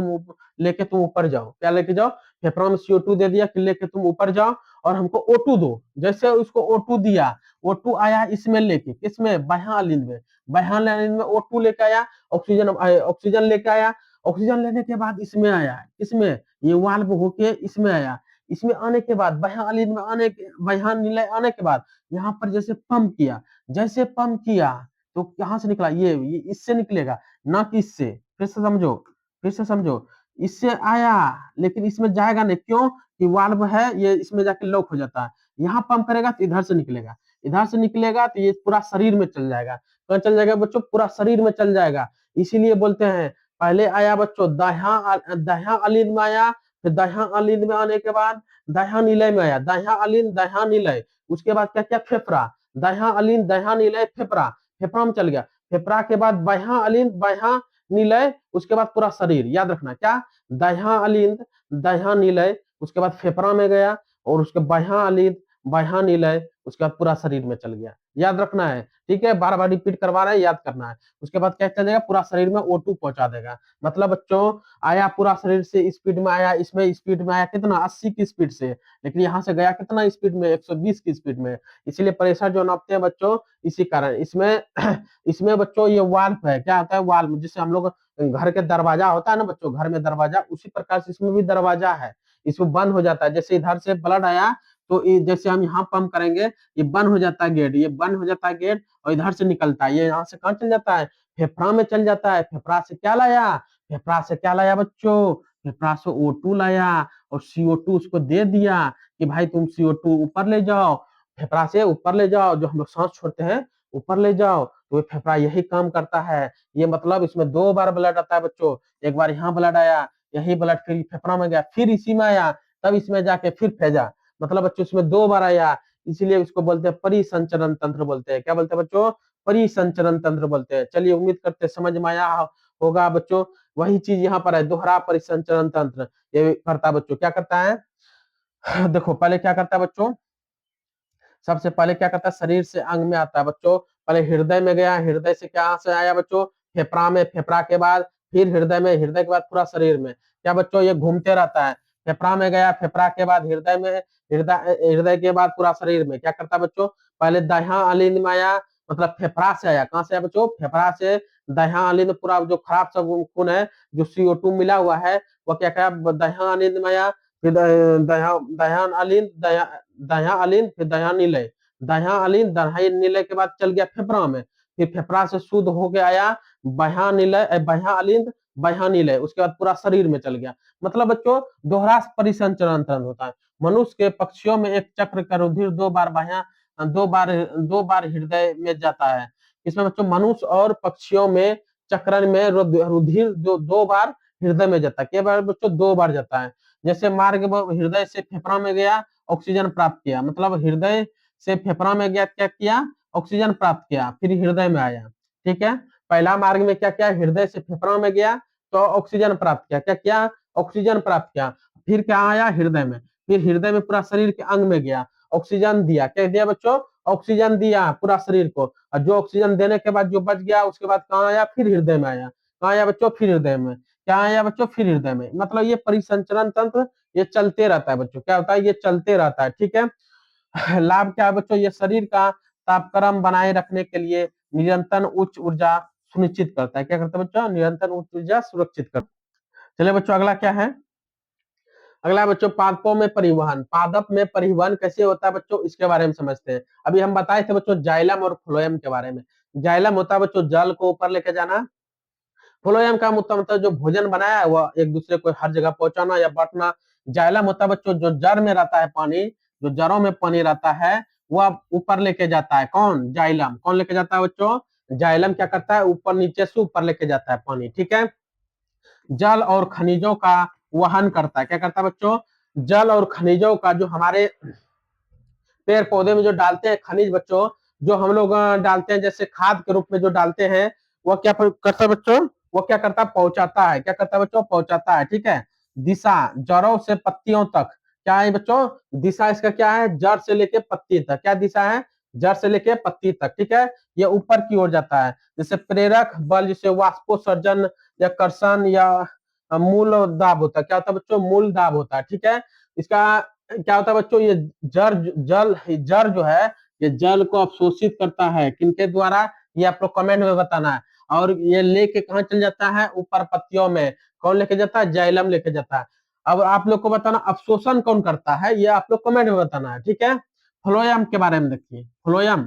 लेके तुम ऊपर जाओ, क्या लेके जाओ, फेफड़ा में CO2 दे दिया कि लेके तुम ऊपर जाओ और हमको O2 दो। जैसे उसको O2 दिया, O2 आया इसमें लेके, किसमें, बाह्य अलिंद में, बाह्य अलिंद में O2 लेके आया, ऑक्सीजन लेके आया, ऑक्सीजन लेने के बाद इसमें आया, इसमें ये वाल्व होके इसमें आया, इसमें आने के बाद बाह्य अलिंद में बाह्य निलय आने के बाद यहाँ पर जैसे पंप किया, जैसे पंप किया तो कहाँ से निकला, ये इससे निकलेगा, ना कि इससे। फिर से समझो, फिर से समझो, इससे आया लेकिन इसमें जाएगा नहीं, क्यों, कि वाल्व है ये, इसमें जाके लॉक हो जाता है। यहाँ पंप करेगा तो इधर से निकलेगा, इधर से निकलेगा तो ये पूरा शरीर में चल जाएगा। कहाँ चल जाएगा बच्चों, पूरा शरीर में चल जाएगा। इसीलिए बोलते हैं पहले आया बच्चों दाह्या अलिंद में आया, फिर दाह्या अलिंद में आने के बाद दाह्या निलय में आया, दाह्या अलिंद दाह्या निलय, उसके बाद क्या क्या, फेफड़ा, दाह्या अलिंद दाह्या निलय फेफड़ा, फेफड़ा में चल गया, फेफड़ा के बाद बाह्य अलिंद बाह्य निलय, उसके बाद पूरा शरीर। याद रखना क्या, दाह्या अलिंद दाह्या निलय, उसके बाद फेफड़ा में गया और उसके बाह्य अलिंद बाह्य निलय, उसके बाद पूरा शरीर में चल गया। याद रखना है, ठीक है, बार बार रिपीट करवा रहे हैं, याद करना है। उसके बाद क्या चल जाएगा, पूरा शरीर में O2 पहुंचा देगा। मतलब बच्चों आया पूरा शरीर से स्पीड में आया, इसमें स्पीड में आया कितना, 80 की स्पीड से, लेकिन यहाँ से गया कितना स्पीड में, 120 की स्पीड में। इसीलिए प्रेशर जो नापते हैं बच्चों, इसी कारण इसमें इसमें बच्चों ये वाल्व है, क्या होता है, वाल्व, जिससे हम लोग घर के दरवाजा होता है ना बच्चों, घर में दरवाजा, उसी प्रकार से इसमें भी दरवाजा है, इसमें बंद हो जाता है। जैसे इधर से ब्लड आया तो जैसे हम यहाँ पंप करेंगे, ये बंद हो जाता है गेट, ये बंद हो जाता है गेट और इधर से निकलता है, ये यहाँ से कहाँ चल जाता है, फेफड़ा में चल जाता है। फेफड़ा से क्या लाया, फेफड़ा से क्या लाया बच्चों, फेफड़ा से O2 लाया और CO2 उसको दे दिया कि भाई तुम CO2 ऊपर ले जाओ, फेफड़ा से ऊपर ले जाओ, जो हम लोग सांस छोड़ते हैं ऊपर ले जाओ, तो फेफड़ा यही काम करता है। ये मतलब इसमें 2 बार ब्लड आता है बच्चों, एक बार यहाँ ब्लड आया, यही ब्लड फिर फेफड़ा में गया, फिर इसी में आया, तब इसमें जाके फिर भेजा, मतलब बच्चों इसमें 2 बार आया। इसीलिए इसको बोलते हैं परिसंचरण तंत्र बोलते हैं। क्या बोलते हैं बच्चों, परिसंचरण तंत्र बोलते हैं। चलिए उम्मीद करते हैं समझ में आया होगा बच्चों। वही चीज यहाँ पर है, दोहरा परिसंचरण तंत्र ये करता है बच्चों। क्या करता है, देखो पहले क्या करता है बच्चों, सबसे पहले क्या करता है, शरीर से अंग में आता है बच्चों, पहले हृदय में गया, हृदय से क्या से आया बच्चों, फेफड़ा में, फेफड़ा के बाद फिर हृदय में, हृदय के बाद पूरा शरीर में। क्या बच्चों, ये घूमते रहता है, फेफड़ा में गया, फेफड़ा के बाद हृदय में, हृदय हृदय के बाद पूरा शरीर में। क्या करता है बच्चों, पहले दाह्या अलिंद में आया, मतलब फेफड़ा से आया, कहाँ से आया बच्चों, फेफड़ा से दाह्या अलिंद, पूरा जो खराब सब खून है, जो CO2 मिला हुआ है, वो क्या क्या दाह्या अलिंद में आया, फिर दाह्या अलिंद दाह्या अलिंद, फिर दाह्या निलय, दाह्या अलिंद दाह्या निलय के बाद चल गया फेफड़ा में, फिर फेफड़ा से शुद्ध होके आया बाह्या निलय, बाह्या अलिंद बाह्या निलय, उसके बाद पूरा शरीर में चल गया। मतलब बच्चों दोहरा परिसंचरण तंत्र होता है। मनुष्य के पक्षियों में एक चक्र का रुधिर 2 बार बाह्या, 2 बार हृदय में जाता है। इसमें बच्चों मनुष्य और पक्षियों में चक्रण में रुधिर 2 बार हृदय में जाता है। कई बार बच्चों 2 बार जाता है। जैसे मार्ग हृदय से फेफड़ा में गया, ऑक्सीजन प्राप्त किया, मतलब हृदय से फेफड़ा में गया, क्या किया, ऑक्सीजन प्राप्त किया, फिर हृदय में आया। ठीक है, पहला मार्ग में क्या किया, हृदय से फेफड़ा में गया तो ऑक्सीजन प्राप्त किया, क्या किया, ऑक्सीजन प्राप्त किया, फिर क्या आया, हृदय में, फिर हृदय में पूरा शरीर के अंग में गया, ऑक्सीजन दिया, क्या दिया बच्चों, ऑक्सीजन दिया पूरा शरीर को, और जो ऑक्सीजन देने के बाद जो बच गया उसके बाद कहाँ आया, फिर हृदय में आया, कहाँ आया बच्चों, फिर हृदय में, क्या आया बच्चों, फिर हृदय में। मतलब ये परिसंचरण तंत्र ये चलते रहता है बच्चों, क्या होता है, ये चलते रहता है। ठीक है, लाभ क्या है बच्चों, ये शरीर का तापक्रम बनाए रखने के लिए निरंतर उच्च ऊर्जा सुनिश्चित करता है। क्या करता है बच्चों, निरंतर उच्च ऊर्जा सुरक्षित करता है। चलिए बच्चों अगला क्या है, अगला बच्चों पादपों में परिवहन, पादप में परिवहन कैसे होता है बच्चों, इसके बारे में समझते हैं। अभी हम बताए थे बच्चों जाइलम और फ्लोएम के बारे में। जाइलम होता है बच्चों जल को ऊपर लेके जाना, फ्लोएम का मतलब जो भोजन बनाया है वह एक दूसरे को हर जगह पहुंचाना या बांटना। जाइलम होता है बच्चों जो जड़ में रहता है पानी, जो जड़ों में पानी रहता है वह ऊपर लेके जाता है, कौन, जाइलम, कौन लेके जाता है बच्चों, जाइलम क्या करता है, ऊपर नीचे से ऊपर लेके जाता है पानी। ठीक है, जल और खनिजों का वहन करता है, क्या करता है बच्चों, जल और खनिजों का, जो हमारे पेड़ पौधे में जो डालते हैं खनिज बच्चों, जो हम लोग डालते हैं जैसे खाद के रूप में जो डालते हैं, वह क्या करता है बच्चों, वो क्या करता है, पहुंचाता है, क्या करता है बच्चों, पहुंचाता है। ठीक है, दिशा जड़ों से पत्तियों तक, क्या है बच्चों, दिशा इसका क्या है, जड़ से लेके पत्ती तक, क्या दिशा है, जड़ से लेके पत्ती तक। ठीक है, ये ऊपर की ओर जाता है। जैसे प्रेरक बल, जैसे वाष्पोत्सर्जन या कर्षण या मूल दाब होता है। क्या होता है बच्चों? मूल दाब होता है। ठीक है, इसका क्या होता है बच्चों? ये जड़ जल जड़ जो है, ये जल को अवशोषित करता है किनके द्वारा? ये आप लोग कमेंट में बताना है। और ये लेके कहाँ चल जाता है? ऊपर पत्तियों में। कौन लेके जाता है? जाइलम लेके जाता है। अब आप लोग को बताना अवशोषण कौन करता है, ये आप लोग कमेंट में बताना है। ठीक है, फ्लोएम के बारे में देखिए। फ्लोएम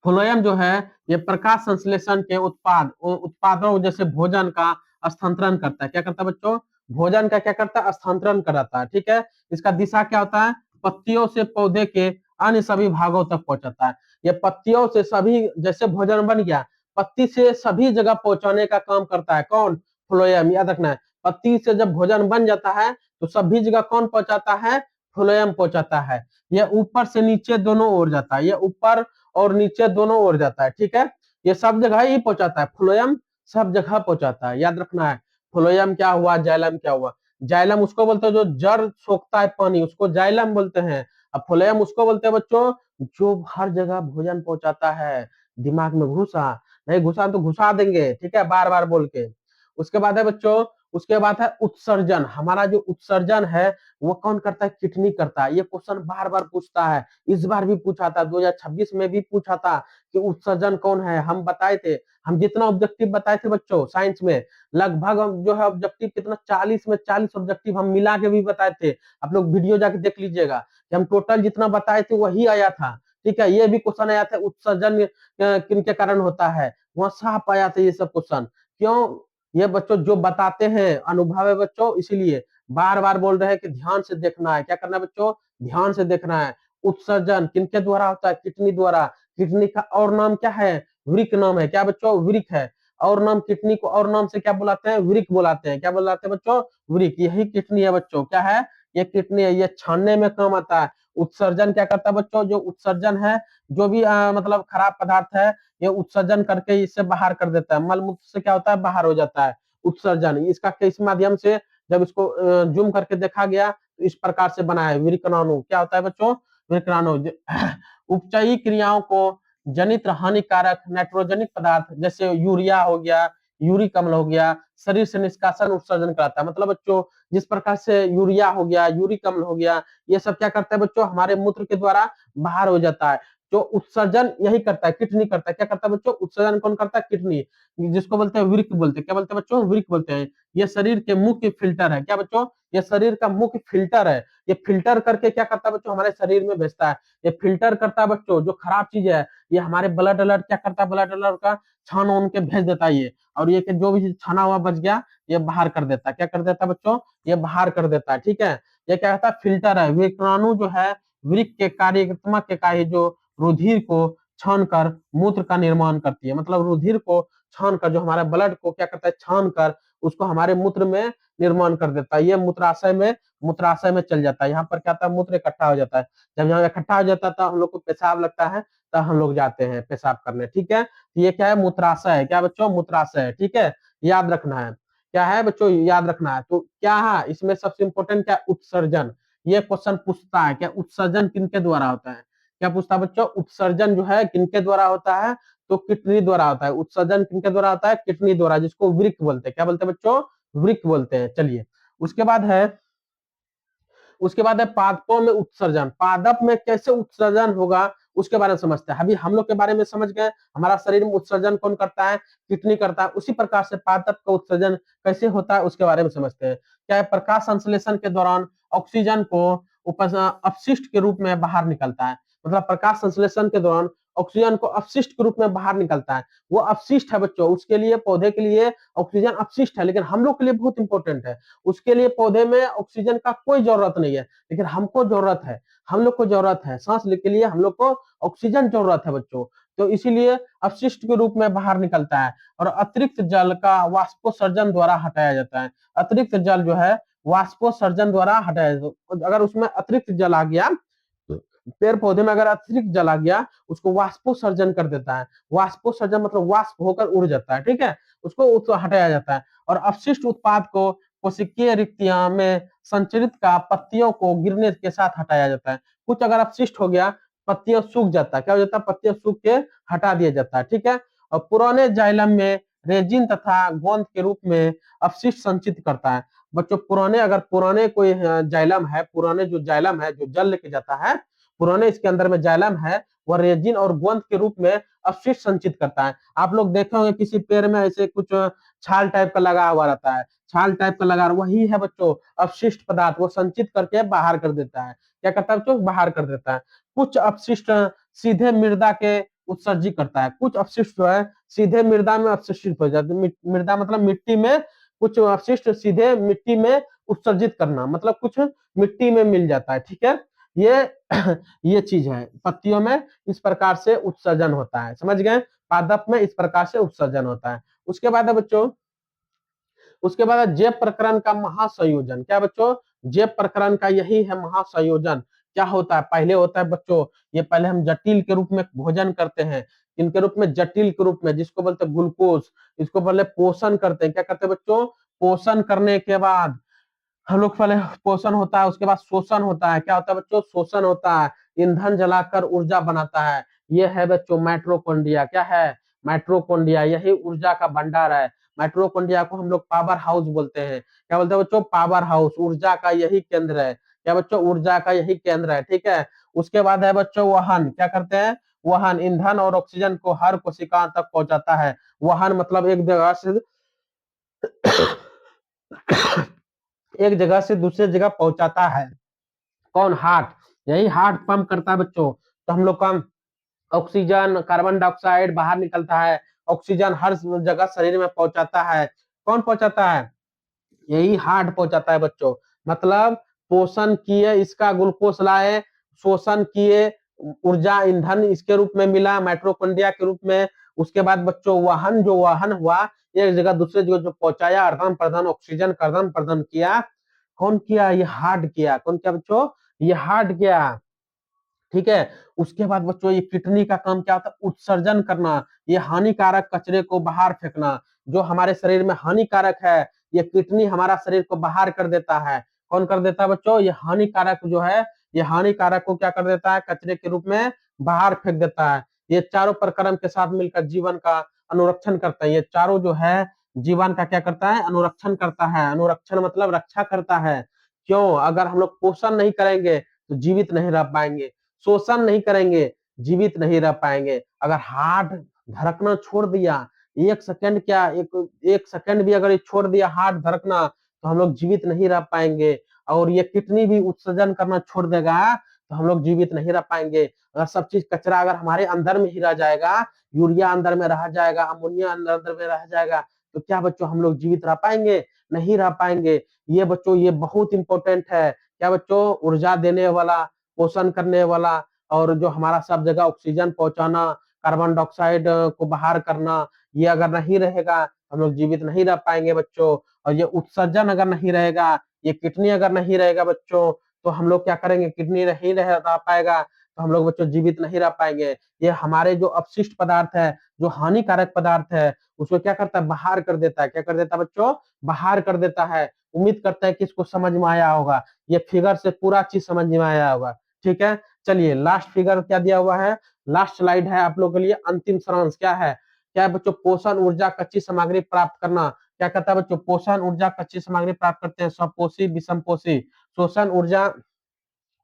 फ्लोएम जो है, ये प्रकाश संश्लेषण के उत्पादों जैसे भोजन का स्थानांतरण करता है। क्या करता है बच्चों? भोजन का क्या करता है? स्थानांतरण कराता है। ठीक है, इसका दिशा क्या होता है? पत्तियों से पौधे के अन्य सभी भागों तक पहुंचाता है। ये पत्तियों से सभी, जैसे भोजन बन गया, पत्ती से सभी जगह पहुंचाने का काम करता है। कौन? फ्लोएम। याद रखना है, पत्ती से जब भोजन बन जाता है तो सभी जगह कौन पहुंचाता है? फ्लोएम पहुंचाता है। यह ऊपर से नीचे दोनों ओर जाता है। यह ऊपर और नीचे दोनों ओर जाता है। ठीक है, ये सब जगह ही पहुंचाता है। फ्लोएम सब जगह पहुंचाता है, याद रखना है। फ्लोएम क्या हुआ? जाइलम क्या हुआ? जाइलम उसको बोलते हैं जो जड़ सोखता है पानी, उसको जाइलम बोलते हैं। अब फ्लोएम उसको बोलते हैं बच्चों जो हर जगह भोजन पहुंचाता है। दिमाग में घुसा? नहीं घुसा तो घुसा देंगे। ठीक है, बार बार बोल के। उसके बाद है बच्चों, उसके बाद है उत्सर्जन। हमारा जो उत्सर्जन है वो कौन करता है? किडनी करता है। ये क्वेश्चन बार बार पूछता है, इस बार भी पूछा था, 2026 में भी पूछा था कि उत्सर्जन कौन है। हम बताए थे, हम जितना ऑब्जेक्टिव बताए थे बच्चों साइंस में, लगभग जो है ऑब्जेक्टिव कितना, 40 में 40 ऑब्जेक्टिव हम मिला के भी बताए थे। आप लोग वीडियो जाके देख लीजिएगा कि हम टोटल जितना बताए थे वही आया था। ठीक है, ये भी क्वेश्चन आया था उत्सर्जन किन के कारण होता है, वहां साफ आया था ये सब क्वेश्चन। क्यों? ये बच्चों जो बताते हैं अनुभव है बच्चों, इसीलिए बार बार बोल रहे हैं कि ध्यान से देखना है। क्या करना है बच्चों? ध्यान से देखना है। उत्सर्जन किनके द्वारा होता है? किडनी द्वारा। किडनी का और नाम क्या है? वृक नाम है। क्या बच्चों? वृक है। और नाम किडनी को और नाम से क्या बुलाते हैं? वृक बुलाते हैं। क्या बुलाते हैं बच्चों? वृक। यही किडनी है बच्चों। क्या है? ये किडनी है। ये छानने में काम आता है। उत्सर्जन क्या करता है बच्चों? जो उत्सर्जन है, जो भी मतलब खराब पदार्थ है, ये उत्सर्जन करके इससे बाहर कर देता है। मल मूत्र से क्या होता है? बाहर हो जाता है उत्सर्जन। इसका किस माध्यम से, जब इसको जूम करके देखा गया तो इस प्रकार से बना है विरकणाणु। क्या होता है बच्चों? विरकणाणु। उपचयी क्रियाओं को जनित हानिकारक नाइट्रोजनिक पदार्थ जैसे यूरिया हो गया, यूरिक अम्ल हो गया, शरीर से निष्कासन उत्सर्जन कराता है। मतलब बच्चों जिस प्रकार से यूरिया हो गया, यूरिक अम्ल हो गया, ये सब क्या करता है बच्चों? हमारे मूत्र के द्वारा बाहर हो जाता है। जो उत्सर्जन यही करता है, किडनी करता है। क्या करता है बच्चों? उत्सर्जन कौन करता है? किडनी। जिसको बोलते हैं वृक्क बोलते हैं। क्या बोलते हैं बच्चों? वृक्क बोलते हैं। ये शरीर के मुख्य फिल्टर है। क्या बच्चों? ये शरीर का मुख्य फिल्टर है। ये फिल्टर करके क्या करता है बच्चों? हमारे शरीर में भेजता है। ये फिल्टर करता है बच्चों जो खराब चीज है, ये हमारे ब्लड अलर्ट क्या करता है? ब्लड अलर्ट का छान उन के भेज देता है ये। और ये जो भी छाना हुआ बच गया ये बाहर कर देता है। क्या कर देता है बच्चों? ये बाहर कर देता है। ठीक है, ये क्या कहता है? फिल्टर है। विक्राणु जो है वृक्क के कार्यात्मक के कार्य जो रुधिर को छान कर मूत्र का निर्माण करती है। मतलब रुधिर को छान कर, जो हमारे ब्लड को क्या करता है? छान कर उसको हमारे मूत्र में निर्माण कर देता है। ये मूत्राशय में चल जाता है। यहाँ पर क्या होता है? मूत्र इकट्ठा हो जाता है। जब यहाँ इकट्ठा हो जाता है तो हम लोग को पेशाब लगता है, तब हम लोग जाते हैं पेशाब करने। ठीक है, ये क्या है? मूत्राशय है। क्या बच्चों? मूत्राशय है। ठीक है, याद रखना है। क्या है बच्चों? याद रखना है। तो क्या है इसमें सबसे इंपॉर्टेंट? क्या? उत्सर्जन। ये क्वेश्चन पूछता है क्या उत्सर्जन किनके द्वारा होता है? क्या पूछता है बच्चों? उत्सर्जन जो है किनके द्वारा होता है? तो किडनी द्वारा होता है। उत्सर्जन किनके द्वारा होता है? किडनी द्वारा, जिसको वृक्क बोलते हैं। क्या बोलते हैं बच्चों? वृक्क बोलते हैं। चलिए, उसके बाद है पादपों में उत्सर्जन। पादप में कैसे उत्सर्जन होगा उसके बारे में समझते हैं। अभी हम लोग के बारे में समझ गए, हमारा शरीर में उत्सर्जन कौन करता है? किडनी करता है। उसी प्रकार से पादप का उत्सर्जन कैसे होता है उसके बारे में समझते हैं। क्या है? प्रकाश संश्लेषण के दौरान ऑक्सीजन को अपशिष्ट के रूप में बाहर निकलता है। मतलब प्रकाश संश्लेषण के दौरान ऑक्सीजन को अपशिष्ट के रूप में बाहर निकलता है। वो अपशिष्ट है बच्चों, उसके लिए पौधे के लिए ऑक्सीजन अपशिष्ट है, लेकिन हम लोग के लिए बहुत इंपॉर्टेंट है। उसके लिए पौधे में ऑक्सीजन का कोई जरूरत नहीं है, लेकिन हमको जरूरत है। हम लोग को जरूरत है सांस लेने के लिए, हम लोग को ऑक्सीजन जरूरत है बच्चों। तो इसीलिए अपशिष्ट के रूप में बाहर निकलता है। और अतिरिक्त जल का वाष्पोत्सर्जन द्वारा हटाया जाता है। अतिरिक्त जल जो है वाष्पोत्सर्जन द्वारा हटाया जाता है। अगर उसमें अतिरिक्त जल आ गया, पेड़ पौधे में अगर अतिरिक्त जल आ गया, उसको वाष्पोत्सर्जन कर देता है। वाष्पोत्सर्जन मतलब वाष्प होकर उड़ जाता है। ठीक है, उसको हटाया जाता है। और अपशिष्ट उत्पाद को कोशिकीय रिक्तियां में संचरित का पत्तियों को गिरने के साथ हटाया जाता है। कुछ अगर अपशिष्ट हो गया, पत्तियां सूख जाता है। क्या हो जाता है? पत्तियां सूख के हटा दिया जाता है। ठीक है, और पुराने जाइलम में रेजिन तथा गोंद के रूप में अपशिष्ट संचित करता है। बच्चों पुराने, अगर पुराने कोई जाइलम है, पुराने जो जाइलम है जो जल लेके जाता है, पुराने इसके अंदर में जाइलम है, वह रेजिन और गोंद के रूप में अपशिष्ट संचित करता है। आप लोग देखे होंगे किसी पेड़ में ऐसे कुछ छाल टाइप का लगा हुआ रहता है, छाल टाइप का लगा, वही है बच्चों अपशिष्ट पदार्थ, वो संचित करके बाहर कर देता है। क्या करता है बच्चों? बाहर कर देता है। कुछ अपशिष्ट सीधे मृदा के उत्सर्जित करता है, कुछ अपशिष्ट जो है सीधे मृदा में अपशिष्ट हो जाते हैं। मृदा मतलब मिट्टी में, कुछ अपशिष्ट सीधे मिट्टी में उत्सर्जित करना, मतलब कुछ मिट्टी में मिल जाता है। ठीक है, ये ये चीज है, पत्तियों में इस प्रकार से उत्सर्जन होता है, समझ गए? पादप में इस प्रकार से उत्सर्जन होता है। उसके बाद है बच्चों, उसके बाद जैव प्रकरण का महासंयोजन। क्या बच्चों? जैव प्रकरण का यही है महासंयोजन। क्या होता है? पहले होता है बच्चों, ये पहले हम जटिल के रूप में भोजन करते हैं, इनके रूप में, जटिल के रूप में, जिसको बोलते हैं ग्लूकोज, इसको पहले पोषण करते हैं। क्या करते हैं बच्चों? पोषण करने के बाद हम लोग पहले पोषण होता है, उसके बाद शोषण होता है। क्या होता है बच्चों? शोषण होता है, ईंधन जलाकर ऊर्जा बनाता है। ये है बच्चों माइटोकॉन्ड्रिया। क्या है? माइटोकॉन्ड्रिया, यही ऊर्जा का भंडार है। माइटोकॉन्ड्रिया को हम लोग पावर हाउस बोलते हैं। क्या बोलते हैं बच्चों? पावर हाउस, ऊर्जा का यही केंद्र है। क्या बच्चों? ऊर्जा का यही केंद्र है। ठीक है, उसके बाद है बच्चों वहन। क्या करते हैं? वहन, ईंधन और ऑक्सीजन को हर कोशिका तक पहुंचाता है। वहन मतलब एक जगह से एक जगह से दूसरे जगह पहुंचाता है। कौन? हार्ट। यही हार्ट पंप करता है बच्चों। तो हम लोग का ऑक्सीजन, कार्बन डाइऑक्साइड बाहर निकलता है, ऑक्सीजन हर जगह शरीर में पहुंचाता है। कौन पहुंचाता है? यही हार्ट पहुंचाता है बच्चों। मतलब पोषण किए, इसका ग्लूकोज लाए, शोषण किए, ऊर्जा ईंधन इसके रूप में मिला माइटोकॉन्ड्रिया के रूप में। उसके बाद बच्चों वाहन, जो वाहन हुआ, एक जगह दूसरे जगह जो पहुंचाया, आदान प्रदान, ऑक्सीजन का आदान प्रदान किया, कौन किया? ये हार्ट किया। कौन किया बच्चों? ये हार्ट किया। ठीक है, उसके बाद बच्चों ये किडनी का काम क्या होता है? उत्सर्जन करना, ये हानिकारक कचरे को बाहर फेंकना, जो हमारे शरीर में हानिकारक है, ये किडनी हमारा शरीर को बाहर कर देता है। कौन कर देता है बच्चों? ये हानिकारक जो है, ये हानिकारक को क्या कर देता है? कचरे के रूप में बाहर फेंक देता है। ये चारों प्रक्रम के साथ मिलकर जीवन का अनुरक्षण करता है। ये चारों जो है जीवन का क्या करता है? अनुरक्षण करता है। अनुरक्षण मतलब रक्षा करता है। क्यों? अगर हम लोग पोषण नहीं करेंगे तो जीवित नहीं रह पाएंगे, शोषण नहीं करेंगे, जीवित नहीं रह पाएंगे। अगर हार्ट धड़कना छोड़ दिया, एक सेकंड क्या, एक सेकंड भी अगर ये छोड़ दिया हार्ट धड़कना, तो हम लोग जीवित नहीं रह पाएंगे। और ये किडनी भी उत्सर्जन करना छोड़ देगा तो हम लोग जीवित नहीं रह पाएंगे। अगर सब चीज कचरा अगर हमारे अंदर में ही रह जाएगा, यूरिया अंदर में रह जाएगा, अमोनिया अंदर में रह जाएगा, तो क्या बच्चों हम लोग जीवित रह पाएंगे? नहीं रह पाएंगे। ये बच्चों ये बहुत इंपॉर्टेंट है। क्या बच्चों? ऊर्जा देने वाला, पोषण करने वाला, और जो हमारा सब जगह ऑक्सीजन पहुंचाना, कार्बन डाइऑक्साइड को बाहर करना, ये अगर नहीं रहेगा हम लोग जीवित नहीं रह पाएंगे बच्चों। और ये उत्सर्जन अगर नहीं रहेगा, ये किडनी अगर नहीं रहेगा बच्चों, तो हम लोग क्या करेंगे? किडनी नहीं रह पाएगा तो हम लोग बच्चों जीवित नहीं रह पाएंगे। ये हमारे जो अपशिष्ट पदार्थ है, जो हानिकारक पदार्थ है, उसको क्या करता है? बाहर कर देता है। क्या कर देता है बच्चों? बाहर कर देता है। उम्मीद करते हैं कि इसको समझ में आया होगा, ये फिगर से पूरा चीज समझ में आया होगा। ठीक है, चलिए लास्ट फिगर क्या दिया हुआ है, लास्ट स्लाइड है आप लोगों के लिए, अंतिम सारांश क्या है? क्या है बच्चों? पोषण ऊर्जा कच्ची सामग्री प्राप्त करना। क्या कहता है बच्चों? पोषण ऊर्जा कच्ची सामग्री प्राप्त करते हैं, स्वपोषी विषमपोषी। शोषण ऊर्जा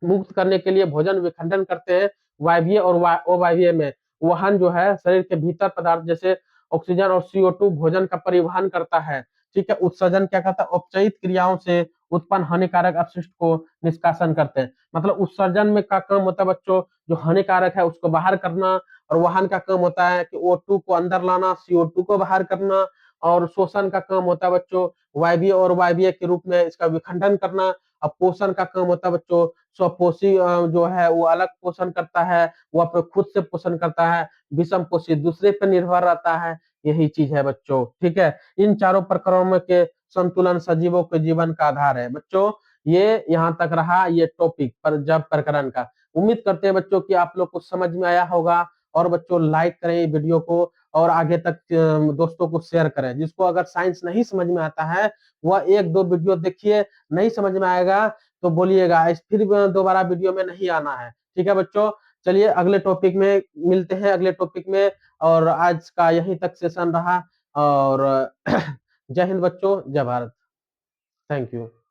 मुक्त करने के लिए भोजन विखंडन करते हैं, वायवीय और अवायवीय में। वहन जो है शरीर के भीतर पदार्थ जैसे ऑक्सीजन और CO2 भोजन का परिवहन करता है। ठीक है, उत्सर्जन क्या करता है? औपचारिक क्रियाओं से उत्पन्न हानिकारक अपशिष्ट को निष्कासन करते हैं। मतलब उत्सर्जन में का काम होता है बच्चों, जो हानिकारक है उसको बाहर करना, और वाहन का काम होता है कि O2 को अंदर लाना, CO2 को बाहर करना। और शोषण का काम होता है बच्चों वायवीय और वायवीय के रूप में इसका विखंडन करना। अब पोषण का काम होता है बच्चों स्वपोषी, जो है वो अलग पोषण करता है, वो अपने खुद से पोषण करता है। विषम पोषी दूसरे पर निर्भर रहता है। यही चीज है बच्चों। ठीक है, इन चारों प्रकरणों के संतुलन सजीवों के जीवन का आधार है बच्चों। ये यहाँ तक रहा ये टॉपिक पर जब प्रकरण का। उम्मीद करते हैं बच्चों कि आप लोग को समझ में आया होगा। और बच्चों लाइक करें ये वीडियो को, और आगे तक दोस्तों को शेयर करें। जिसको अगर साइंस नहीं समझ में आता है वह एक दो वीडियो देखिए, नहीं समझ में आएगा तो बोलिएगा, फिर दोबारा वीडियो में नहीं आना है। ठीक है बच्चों, चलिए अगले टॉपिक में मिलते हैं, अगले टॉपिक में। और आज का यहीं तक सेशन रहा। और जय हिंद बच्चों, जय भारत। Thank you.